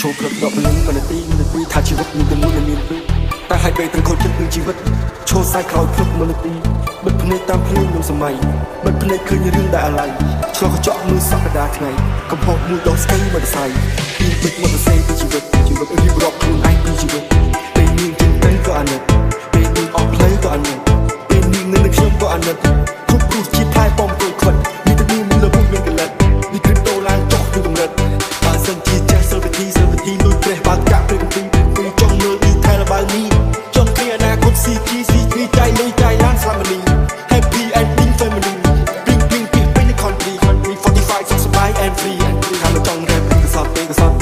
ចូលព្រឹកដកព្រលឹងមិនទីថាជីវិតមានតែមួយមានពីតែហើយពេលទាំងខូចចិត្តនឹងជីវិតឈោសាយក្រោយព្រឹកមិនទីបិទភ្នែកតាមភ្លៀងនឹងសម័យបិទភ្នែកឃើញរឿងដែលអាឡ័យឆ្លោះកញ្ចក់មើលសប្តាហ៍ថ្ងៃកំហុសមួយដកស្គីមកដសៃពីបិទមកទៅសេពីជីវិតរៀបរាប់ខ្លួនឯងពីជីវិតពេលមានជិះទៅក៏អាណិតពេលមានអស់ផ្លូវក៏អាណិតពេលមាននៅខ្ញុំក៏អាណិតគ្រប់គ្រោះជាតិផ្លែបំទៅខ្វិតមានតែមានលើពុកមានកលិតនេះគឺដូរឡើងចុះពីកម្រិតបើសិនជាចេះសិលវិធីលួចព្រះបើកកាក់ពេលពីចង់មើលទីថែរបស់នេះចង់គ្នាអនាគតស៊ីចៃលុយចៃឡានស្លាមនី Happy ending family bling bling ពីពេញ country 45សុខសប្បាយ and free ថាមកចង់រ៉េបកសោត